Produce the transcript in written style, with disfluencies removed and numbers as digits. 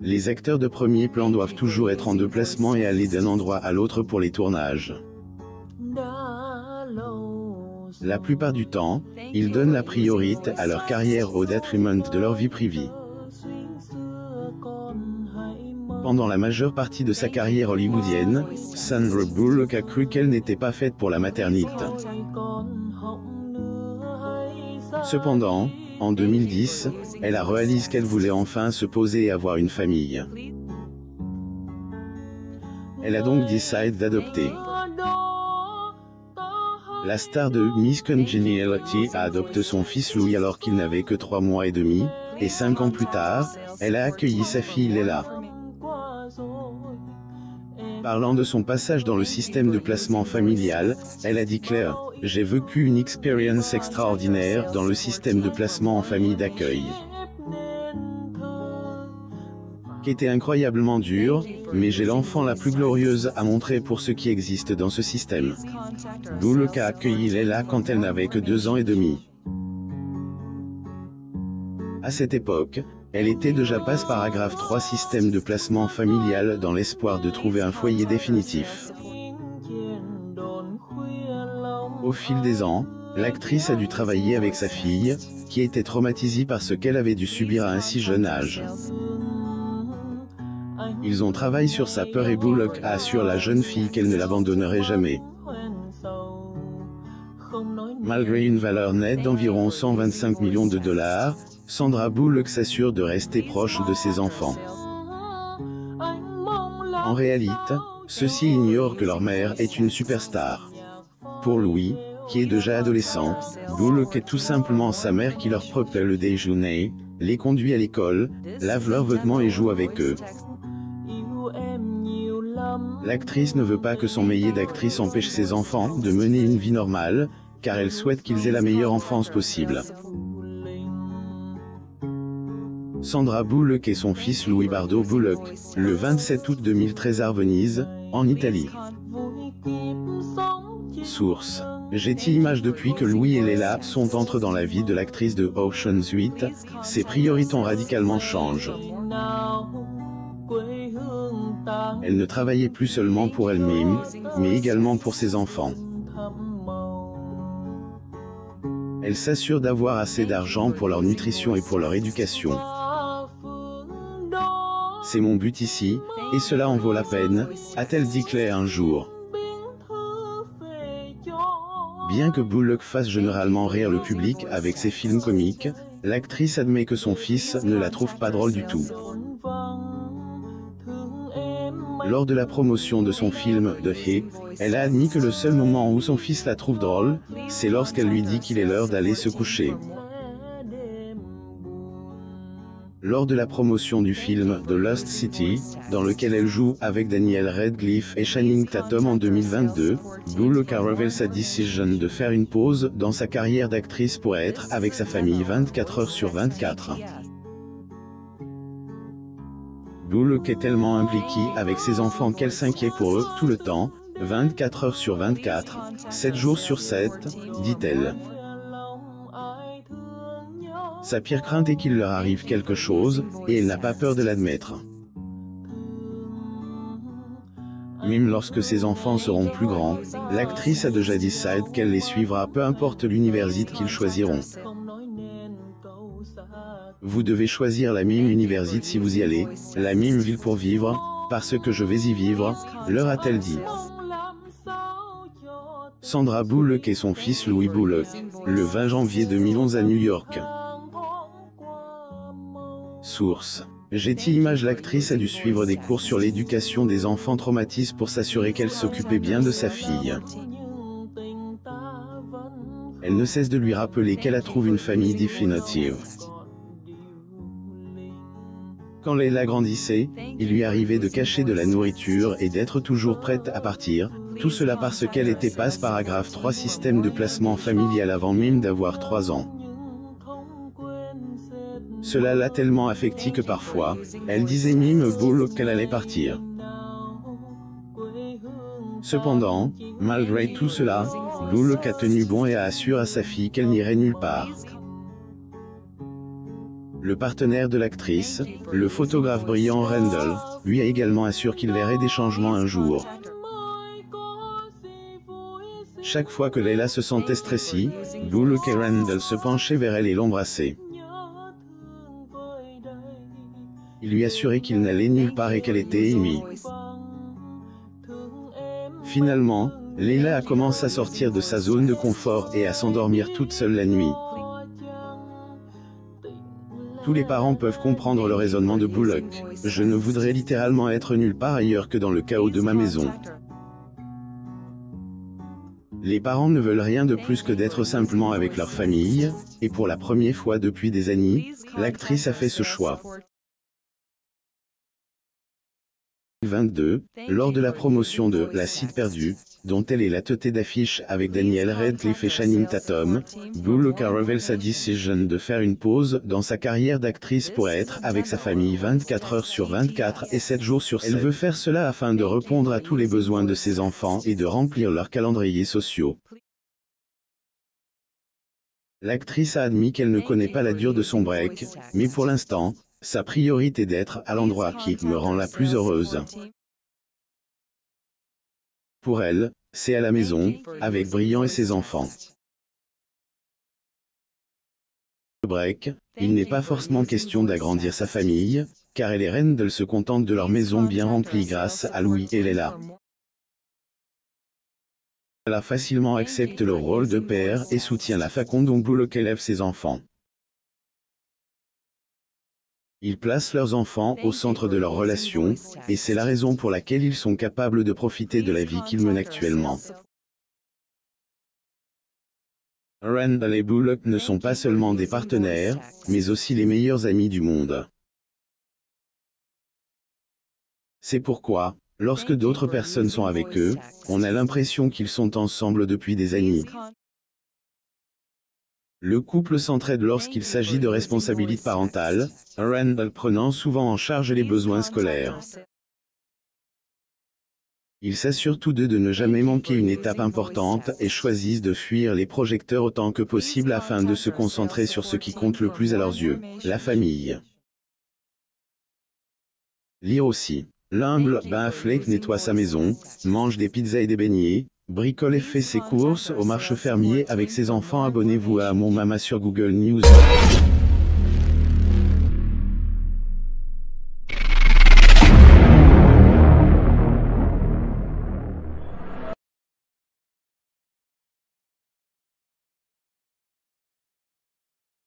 Les acteurs de premier plan doivent toujours être en déplacement et aller d'un endroit à l'autre pour les tournages. La plupart du temps, ils donnent la priorité à leur carrière au détriment de leur vie privée. Pendant la majeure partie de sa carrière hollywoodienne, Sandra Bullock a cru qu'elle n'était pas faite pour la maternité. Cependant, en 2010, elle a réalisé qu'elle voulait enfin se poser et avoir une famille. Elle a donc décidé d'adopter. La star de Miss Congeniality a adopté son fils Louis alors qu'il n'avait que 3 mois et demi, et 5 ans plus tard, elle a accueilli sa fille Leila. Parlant de son passage dans le système de placement familial, elle a dit Claire, « J'ai vécu une expérience extraordinaire dans le système de placement en famille d'accueil. Qui était incroyablement dur, mais j'ai l'enfant la plus glorieuse à montrer pour ce qui existe dans ce système. » Bullock a accueilli Leila quand elle n'avait que 2 ans et demi. À cette époque, elle était déjà passe paragraphe 3 système de placement familial dans l'espoir de trouver un foyer définitif. Au fil des ans, l'actrice a dû travailler avec sa fille, qui était traumatisée par ce qu'elle avait dû subir à un si jeune âge. Ils ont travaillé sur sa peur et Bullock assure la jeune fille qu'elle ne l'abandonnerait jamais. Malgré une valeur nette d'environ 125 millions de dollars, Sandra Bullock s'assure de rester proche de ses enfants. En réalité, ceux-ci ignorent que leur mère est une superstar. Pour Louis, qui est déjà adolescent, Bullock est tout simplement sa mère qui leur prépare le déjeuner, les conduit à l'école, lave leurs vêtements et joue avec eux. L'actrice ne veut pas que son métier d'actrice empêche ses enfants de mener une vie normale, car elle souhaite qu'ils aient la meilleure enfance possible. Sandra Bullock et son fils Louis Bardo Bullock, le 27 août 2013 à Venise, en Italie. Source. Getty Images. Depuis que Louis et Leila sont entrés dans la vie de l'actrice de Ocean's 8, ses priorités ont radicalement changé. Elle ne travaillait plus seulement pour elle-même, mais également pour ses enfants. Elle s'assure d'avoir assez d'argent pour leur nutrition et pour leur éducation. C'est mon but ici, et cela en vaut la peine, a-t-elle dit Claire un jour. Bien que Bullock fasse généralement rire le public avec ses films comiques, l'actrice admet que son fils ne la trouve pas drôle du tout. Lors de la promotion de son film The Hit, elle a admis que le seul moment où son fils la trouve drôle, c'est lorsqu'elle lui dit qu'il est l'heure d'aller se coucher. Lors de la promotion du film The Lost City, dans lequel elle joue avec Daniel Radcliffe et Channing Tatum en 2022, Bullock a révélé sa décision de faire une pause dans sa carrière d'actrice pour être avec sa famille 24 heures sur 24. Bullock est tellement impliquée avec ses enfants qu'elle s'inquiète pour eux tout le temps, 24 heures sur 24, 7 jours sur 7, dit-elle. Sa pire crainte est qu'il leur arrive quelque chose, et elle n'a pas peur de l'admettre. Même lorsque ses enfants seront plus grands, l'actrice a déjà décidé qu'elle les suivra peu importe l'université qu'ils choisiront. Vous devez choisir la même université si vous y allez, la même ville pour vivre, parce que je vais y vivre, leur a-t-elle dit. Sandra Bullock et son fils Louis Bullock, le 20 janvier 2011 à New York. Source. Getty Images. L'actrice a dû suivre des cours sur l'éducation des enfants traumatisés pour s'assurer qu'elle s'occupait bien de sa fille. Elle ne cesse de lui rappeler qu'elle a trouvé une famille définitive. Quand Leila grandissait, il lui arrivait de cacher de la nourriture et d'être toujours prête à partir, tout cela parce qu'elle était passe paragraphe 3 système de placement familial avant même d'avoir 3 ans. Cela l'a tellement affectée que parfois, elle disait même Bullock qu'elle allait partir. Cependant, malgré tout cela, Bullock a tenu bon et a assuré à sa fille qu'elle n'irait nulle part. Le partenaire de l'actrice, le photographe brillant Randall, lui a également assuré qu'il verrait des changements un jour. Chaque fois que Leila se sentait stressée, Bullock et Randall se penchaient vers elle et l'embrassaient. Il lui assurait qu'il n'allait nulle part et qu'elle était aimée. Finalement, Leila a commencé à sortir de sa zone de confort et à s'endormir toute seule la nuit. Tous les parents peuvent comprendre le raisonnement de Bullock. Je ne voudrais littéralement être nulle part ailleurs que dans le chaos de ma maison. Les parents ne veulent rien de plus que d'être simplement avec leur famille, et pour la première fois depuis des années, l'actrice a fait ce choix. 22, lors de la promotion de La Cité perdue, dont elle est la tête d'affiche avec Daniel Radcliffe et Channing Tatum, Bullock a révélé sa décision de faire une pause dans sa carrière d'actrice pour être avec sa famille 24 heures sur 24 et 7 jours sur 7. Elle veut faire cela afin de répondre à tous les besoins de ses enfants et de remplir leurs calendriers sociaux. L'actrice a admis qu'elle ne connaît pas la durée de son break, mais pour l'instant, sa priorité est d'être à l'endroit qui me rend la plus heureuse. Pour elle, c'est à la maison, avec Brian et ses enfants. Le break, il n'est pas forcément question d'agrandir sa famille, car elle et Randall se contentent de leur maison bien remplie grâce à Louis et Leila. Elle a facilement accepté le rôle de père et soutient la façon dont Bullock élève ses enfants. Ils placent leurs enfants au centre de leur relation, et c'est la raison pour laquelle ils sont capables de profiter de la vie qu'ils mènent actuellement. Randall et Bullock ne sont pas seulement des partenaires, mais aussi les meilleurs amis du monde. C'est pourquoi, lorsque d'autres personnes sont avec eux, on a l'impression qu'ils sont ensemble depuis des années. Le couple s'entraide lorsqu'il s'agit de responsabilités parentales, Randall prenant souvent en charge les besoins scolaires. Ils s'assurent tous deux de ne jamais manquer une étape importante et choisissent de fuir les projecteurs autant que possible afin de se concentrer sur ce qui compte le plus à leurs yeux, la famille. Lire aussi. L'humble Ben Affleck nettoie sa maison, mange des pizzas et des beignets, bricole et fait ses courses au marché fermier avec ses enfants. Abonnez-vous à Mon Mama sur Google News.